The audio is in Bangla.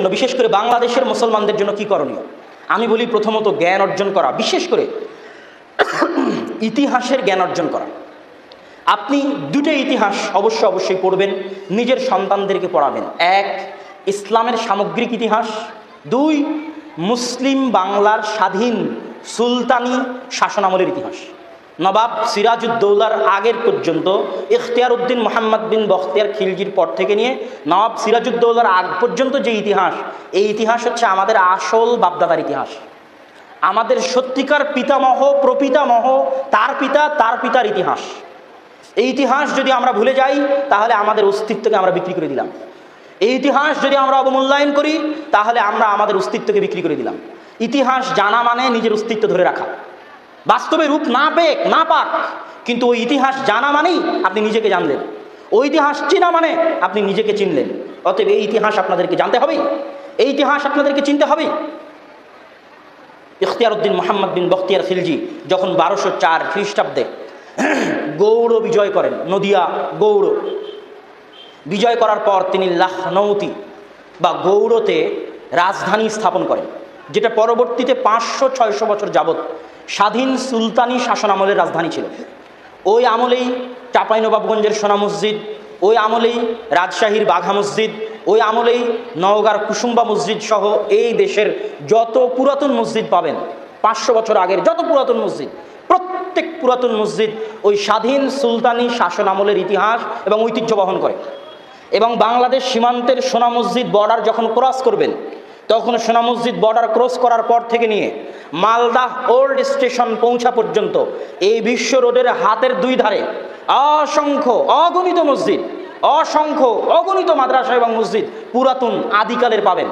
বিশেষ করে বাংলাদেশের মুসলমানদের জন্য কি করণীয়? আমি বলি প্রথমত জ্ঞান অর্জন করা, বিশেষ করে ইতিহাসের জ্ঞান অর্জন করা। আপনি দুটো ইতিহাস অবশ্যই পড়বেন, নিজের সন্তানদেরকে পড়াবেন। এক, ইসলামের সামগ্রিক ইতিহাস। দুই, মুসলিম বাংলার স্বাধীন সুলতানি শাসনামলের ইতিহাস। নবাব সিরাজউদ্দৌলার আগের পর্যন্ত, ইখতিয়ার উদ্দিন মোহাম্মদ বিন বখতিয়ার খিলজির পর থেকে নিয়ে নবাব সিরাজউদ্দৌলার আগ পর্যন্ত যে ইতিহাস, এই ইতিহাস হচ্ছে আমাদের আসল বাপদাদার ইতিহাস। আমাদের সত্যিকার পিতামহ, প্রপিতামহ, তার পিতার ইতিহাস। এই ইতিহাস যদি আমরা ভুলে যাই তাহলে আমাদের অস্তিত্বকে আমরা বিক্রি করে দিলাম। এই ইতিহাস যদি আমরা অবমূল্যায়ন করি তাহলে আমরা আমাদের অস্তিত্বকে বিক্রি করে দিলাম। ইতিহাস জানা মানে নিজের অস্তিত্ব ধরে রাখা, বাস্তবে রূপ না পাক, কিন্তু ওই ইতিহাস জানা মানেই আপনি নিজেকে জানলেন, ওই ইতিহাস চেনা মানে আপনি নিজেকে চিনলেন। অতএব এই ইতিহাস আপনাদেরকে জানতে হবে, এই ইতিহাস আপনাদেরকে চিনতে হবে। ইখতিয়ার উদ্দিন মোহাম্মদ বিন বখতিয়ার খিলজি যখন 1204 খ্রিস্টাব্দে গৌড় বিজয় করেন, নদিয়া গৌড় বিজয় করার পর তিনি লখনৌতি বা গৌড়তে রাজধানী স্থাপন করেন, যেটা পরবর্তীতে 500-600 বছর যাবৎ স্বাধীন সুলতানি শাসনামলের রাজধানী ছিল। ওই আমলেই চাঁপাইনবাবগঞ্জের সোনা মসজিদ, ওই আমলেই রাজশাহীর বাঘা মসজিদ, ওই আমলেই নওগাঁর কুসুম্বা মসজিদ সহ এই দেশের যত পুরাতন মসজিদ পাবেন, 500 বছর আগের যত পুরাতন মসজিদ, প্রত্যেক পুরাতন মসজিদ ওই স্বাধীন সুলতানি শাসনামলের ইতিহাস এবং ঐতিহ্য বহন করে। এবং বাংলাদেশ সীমান্তের সোনা মসজিদ বর্ডার যখন ক্রস করবেন, তখন সোনা মসজিদ বর্ডার ক্রস করার পর থেকে নিয়ে মালদাহ ওল্ড স্টেশন পৌঁছা পর্যন্ত এই বিশ্ব রোডের হাতের দুই ধারে অসংখ্য অগণিত মসজিদ, অসংখ্য অগণিত মাদ্রাসা এবং মসজিদ পুরাতন আদিকালের পাবেন।